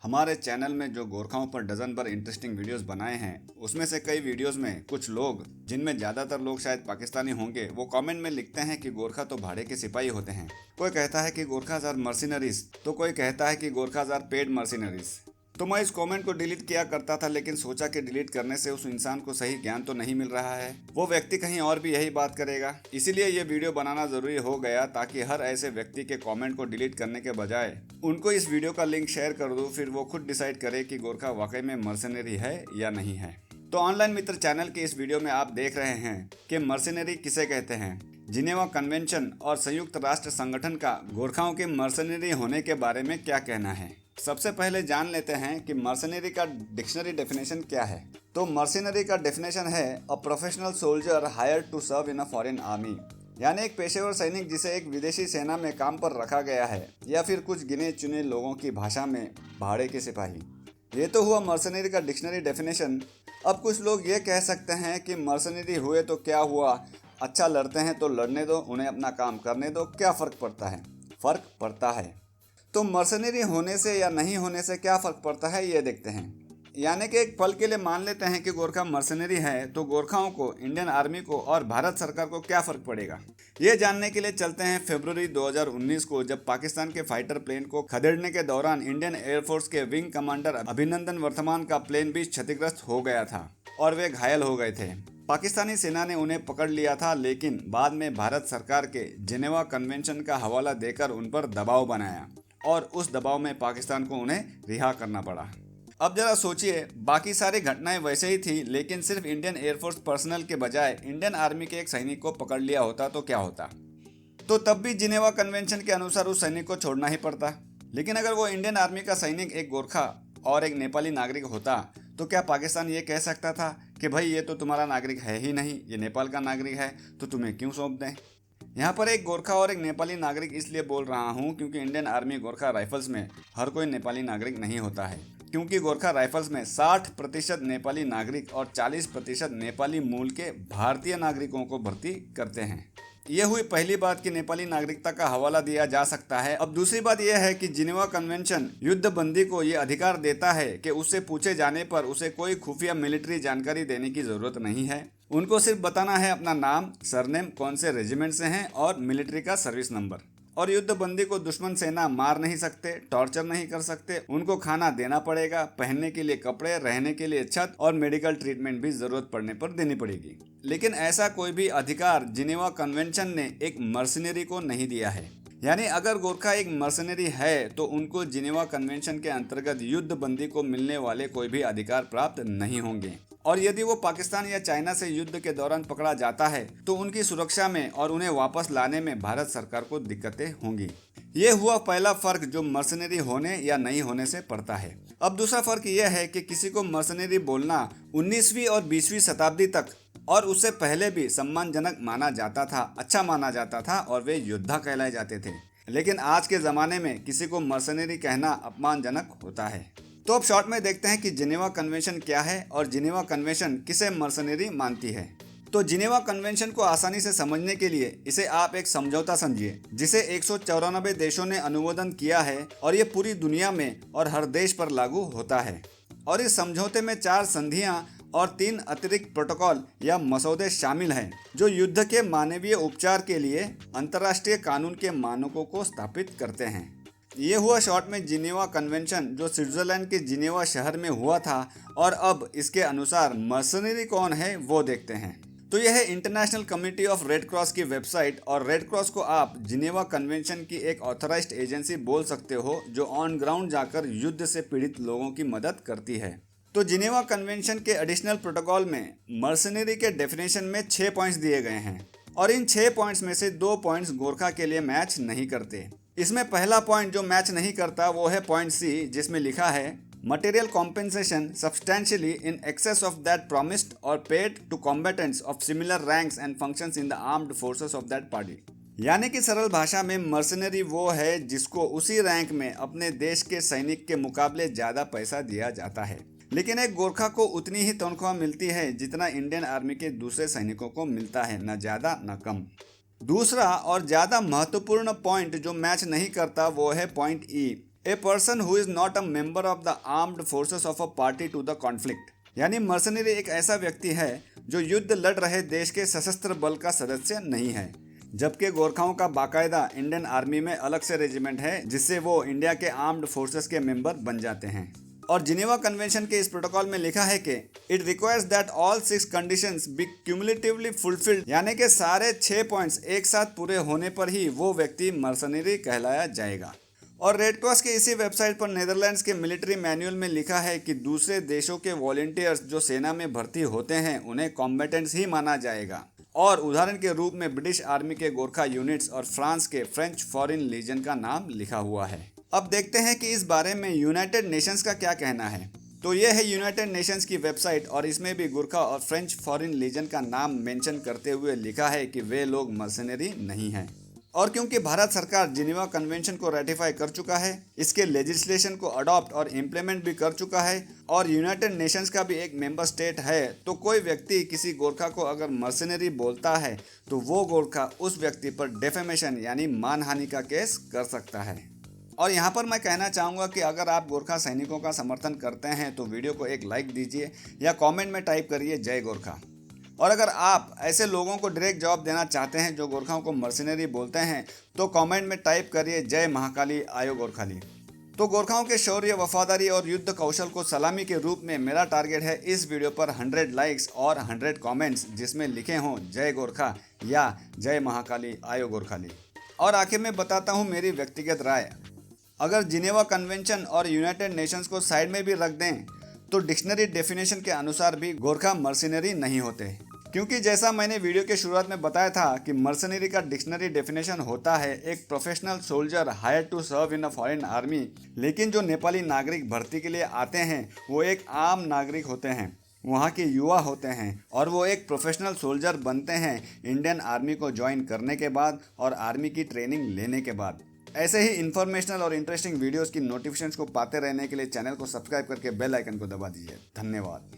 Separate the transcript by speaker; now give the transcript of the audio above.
Speaker 1: हमारे चैनल में जो गोरखाओं पर डजन भर इंटरेस्टिंग वीडियोस बनाए हैं उसमें से कई वीडियोस में कुछ लोग, जिनमें ज्यादातर लोग शायद पाकिस्तानी होंगे, वो कमेंट में लिखते हैं कि गोरखा तो भाड़े के सिपाही होते हैं। कोई कहता है कि गोरखाज आर मर्सिनरीज तो कोई कहता है कि गोरखाज आर पेड मर्सिनरीज। तो मैं इस कमेंट को डिलीट किया करता था, लेकिन सोचा कि डिलीट करने से उस इंसान को सही ज्ञान तो नहीं मिल रहा है, वो व्यक्ति कहीं और भी यही बात करेगा। इसीलिए ये वीडियो बनाना जरूरी हो गया ताकि हर ऐसे व्यक्ति के कमेंट को डिलीट करने के बजाय उनको इस वीडियो का लिंक शेयर कर दूं, फिर वो खुद डिसाइड करे कि गोरखा वाकई में मर्सनरी है या नहीं है। तो ऑनलाइन मित्र चैनल के इस वीडियो में आप देख रहे हैं कि मर्सनरी किसे कहते हैं, जिनेवा कन्वेंशन और संयुक्त राष्ट्र संगठन का गोरखाओं के मर्सनरी होने के बारे में क्या कहना है। सबसे पहले जान लेते हैं कि मर्सनरी का डिक्शनरी डेफिनेशन क्या है। तो मर्सनरी का डेफिनेशन है a professional soldier hired to serve in a foreign army, यानी एक पेशेवर सैनिक जिसे एक विदेशी सेना में काम पर रखा गया है, या फिर कुछ गिने चुने लोगों की भाषा में भाड़े के सिपाही। ये तो हुआ मर्सनरी का डिक्शनरी डेफिनेशन। अब कुछ लोग ये कह सकते हैं कि मर्सनरी हुए तो क्या हुआ, अच्छा लड़ते हैं तो लड़ने दो, उन्हें अपना काम करने दो, क्या फ़र्क पड़ता है। फ़र्क पड़ता है। तो मर्सनरी होने से या नहीं होने से क्या फ़र्क पड़ता है, ये देखते हैं। यानी कि एक पल के लिए मान लेते हैं कि गोरखा मर्सनरी है, तो गोरखाओं को, इंडियन आर्मी को और भारत सरकार को क्या फ़र्क पड़ेगा, ये जानने के लिए चलते हैं फरवरी 2019 को, जब पाकिस्तान के फाइटर प्लेन को खदेड़ने के दौरान इंडियन एयरफोर्स के विंग कमांडर अभिनंदन वर्धमान का प्लेन भी क्षतिग्रस्त हो गया था और वे घायल हो गए थे। पाकिस्तानी सेना ने उन्हें पकड़ लिया था, लेकिन बाद में भारत सरकार के जिनेवा कन्वेंशन का हवाला देकर उन पर दबाव बनाया और उस दबाव में पाकिस्तान को उन्हें रिहा करना पड़ा। अब जरा सोचिए, बाकी सारी घटनाएं वैसे ही थी, लेकिन सिर्फ इंडियन एयरफोर्स पर्सनल के बजाय इंडियन आर्मी के एक सैनिक को पकड़ लिया होता तो क्या होता। तो तब भी जिनेवा कन्वेंशन के अनुसार उस सैनिक को छोड़ना ही पड़ता। लेकिन अगर वो इंडियन आर्मी का सैनिक एक गोरखा और एक नेपाली नागरिक होता, तो क्या पाकिस्तान ये कह सकता था कि भाई ये तो तुम्हारा नागरिक है ही नहीं, ये नेपाल का नागरिक है, तो तुम्हें क्यों सौंप दें। यहाँ पर एक गोरखा और एक नेपाली नागरिक इसलिए बोल रहा हूँ क्योंकि इंडियन आर्मी गोरखा राइफल्स में हर कोई नेपाली नागरिक नहीं होता है, क्योंकि गोरखा राइफल्स में 60% नेपाली नागरिक और 40% नेपाली मूल के भारतीय नागरिकों को भर्ती करते हैं। यह हुई पहली बात कि नेपाली नागरिकता का हवाला दिया जा सकता है। अब दूसरी बात यह है कि जिनेवा कन्वेंशन युद्ध बंदी को ये अधिकार देता है कि उससे पूछे जाने पर उसे कोई खुफिया मिलिट्री जानकारी देने की जरूरत नहीं है। उनको सिर्फ बताना है अपना नाम, सरनेम, कौन से रेजिमेंट से हैं और मिलिट्री का सर्विस नंबर। और युद्ध बंदी को दुश्मन सेना मार नहीं सकते, टॉर्चर नहीं कर सकते, उनको खाना देना पड़ेगा, पहनने के लिए कपड़े, रहने के लिए छत और मेडिकल ट्रीटमेंट भी जरूरत पड़ने पर देनी पड़ेगी। लेकिन ऐसा कोई भी अधिकार जिनेवा कन्वेंशन ने एक मर्सनरी को नहीं दिया है। यानी अगर गोरखा एक मर्सनरी है तो उनको जिनेवा कन्वेंशन के अंतर्गत युद्ध बंदी को मिलने वाले कोई भी अधिकार प्राप्त नहीं होंगे। और यदि वो पाकिस्तान या चाइना से युद्ध के दौरान पकड़ा जाता है तो उनकी सुरक्षा में और उन्हें वापस लाने में भारत सरकार को दिक्कतें होंगी। ये हुआ पहला फर्क जो मर्सनरी होने या नहीं होने से पड़ता है। अब दूसरा फर्क यह है कि किसी को मर्सनरी बोलना 19वीं और 20वीं शताब्दी तक और उससे पहले भी सम्मानजनक माना जाता था, अच्छा माना जाता था और वे योद्धा कहलाए जाते थे। लेकिन आज के ज़माने में किसी को मर्सनरी कहना अपमानजनक होता है। तो अब शॉर्ट में देखते हैं कि जिनेवा कन्वेंशन क्या है और जिनेवा कन्वेंशन किसे मर्सनरी मानती है। तो जिनेवा कन्वेंशन को आसानी से समझने के लिए इसे आप एक समझौता समझिए, जिसे 194 देशों ने अनुमोदन किया है और ये पूरी दुनिया में और हर देश पर लागू होता है। और इस समझौते में 4 संधियां और 3 अतिरिक्त प्रोटोकॉल या मसौदे शामिल हैं, जो युद्ध के मानवीय उपचार के लिए अंतर्राष्ट्रीय कानून के मानकों को स्थापित करते हैं। ये हुआ शॉर्ट में जिनेवा कन्वेंशन, जो स्विट्जरलैंड के जिनेवा शहर में हुआ था। और अब इसके अनुसार मर्सनरी कौन है वो देखते हैं। तो यह है international committee of red cross की वेबसाइट, और रेड क्रॉस को आप जिनेवा कन्वेंशन की एक ऑथराइज्ड एजेंसी बोल सकते हो, जो ऑन ग्राउंड जाकर युद्ध से पीड़ित लोगों की मदद करती है। तो जिनेवा कन्वेंशन के एडिशनल प्रोटोकॉल में मर्सनरी के डेफिनेशन में 6 पॉइंट्स दिए गए हैं, और इन 6 पॉइंट्स में से 2 पॉइंट्स गोरखा के लिए मैच नहीं करते। इसमें पहला पॉइंट जो मैच नहीं करता वो है पॉइंट सी, जिसमें लिखा है material compensation substantially in excess of that promised और paid to combatants of similar ranks and functions in the armed forces of that party. यानी कि सरल भाषा में मर्सनरी वो है जिसको उसी रैंक में अपने देश के सैनिक के मुकाबले ज़्यादा पैसा दिया जाता है। लेकिन एक गोरखा को उतनी ही तनख्वाह मिलती है जितना इंडियन आर्मी के दूसरे सैनिकों को मिलता है, न ज़्यादा न कम। दूसरा और ज़्यादा महत्वपूर्ण पॉइंट जो मैच नहीं करता वो है point E, a person who is not a member of the armed forces of a party to the conflict. यानी मर्सनरी एक ऐसा व्यक्ति है जो युद्ध लड़ रहे देश के सशस्त्र बल का सदस्य नहीं है, जबकि गोरखाओं का बाकायदा इंडियन आर्मी में अलग से रेजिमेंट है जिससे वो इंडिया के आर्म्ड फोर्सेस के मेंबर बन जाते हैं। और जिनेवा कन्वेंशन के इस प्रोटोकॉल में लिखा है कि it requires that all 6 conditions be cumulatively fulfilled, यानी कि सारे 6 पॉइंट्स एक साथ पूरे होने पर ही वो व्यक्ति मर्सनरी कहलाया जाएगा। और रेड क्रॉस के इसी वेबसाइट पर नेदरलैंड्स के मिलिट्री मैनुअल में लिखा है कि दूसरे देशों के वॉलेंटियर्स जो सेना में भर्ती होते हैं उन्हें कॉम्बेटेंट्स ही माना जाएगा। और उदाहरण के रूप में ब्रिटिश आर्मी के गोरखा यूनिट्स और फ्रांस के फ्रेंच फॉरेन लीजन का नाम लिखा हुआ है। अब देखते हैं कि इस बारे में यूनाइटेड नेशंस का क्या कहना है। तो ये है यूनाइटेड नेशंस की वेबसाइट और इसमें भी गोरखा और फ्रेंच फॉरेन लीजन का नाम मेंशन करते हुए लिखा है कि वे लोग मर्सनरी नहीं हैं। और क्योंकि भारत सरकार जिनेवा कन्वेंशन को रेटिफाई कर चुका है, इसके लेजिस्लेशन को अडॉप्ट और इम्प्लीमेंट भी कर चुका है और यूनाइटेड नेशंस का भी एक मेंबर स्टेट है, तो कोई व्यक्ति किसी गोरखा को अगर मर्सनरी बोलता है तो वो गोरखा उस व्यक्ति पर डेफेमेशन यानी मानहानि का केस कर सकता है। और यहाँ पर मैं कहना चाहूँगा कि अगर आप गोरखा सैनिकों का समर्थन करते हैं तो वीडियो को एक लाइक दीजिए या कमेंट में टाइप करिए जय गोरखा। और अगर आप ऐसे लोगों को डायरेक्ट जवाब देना चाहते हैं जो गोरखाओं को मर्सनरी बोलते हैं तो कमेंट में टाइप करिए जय महाकाली आयो गोरखाली। तो गोरखाओं के शौर्य, वफादारी और युद्ध कौशल को सलामी के रूप में मेरा टारगेट है इस वीडियो पर 100 लाइक्स और 100 कमेंट्स जिसमें लिखे हों जय गोरखा या जय महाकाली आयो गोरखाली। और आखिर में बताता हूँ मेरी व्यक्तिगत राय, अगर जिनेवा कन्वेंशन और यूनाइटेड नेशंस को साइड में भी रख दें तो डिक्शनरी डेफिनेशन के अनुसार भी गोरखा मर्सनरी नहीं होते, क्योंकि जैसा मैंने वीडियो के शुरुआत में बताया था कि मर्सनरी का डिक्शनरी डेफिनेशन होता है एक professional soldier hire to serve in a foreign army. लेकिन जो नेपाली नागरिक भर्ती के लिए आते हैं वो एक आम नागरिक होते हैं, वहाँ के युवा होते हैं और वो एक प्रोफेशनल सोल्जर बनते हैं इंडियन आर्मी को ज्वाइन करने के बाद और आर्मी की ट्रेनिंग लेने के बाद। ऐसे ही इन्फॉर्मेशनल और इंटरेस्टिंग वीडियोस की नोटिफिकेशंस को पाते रहने के लिए चैनल को सब्सक्राइब करके बेल आइकन को दबा दीजिए। धन्यवाद।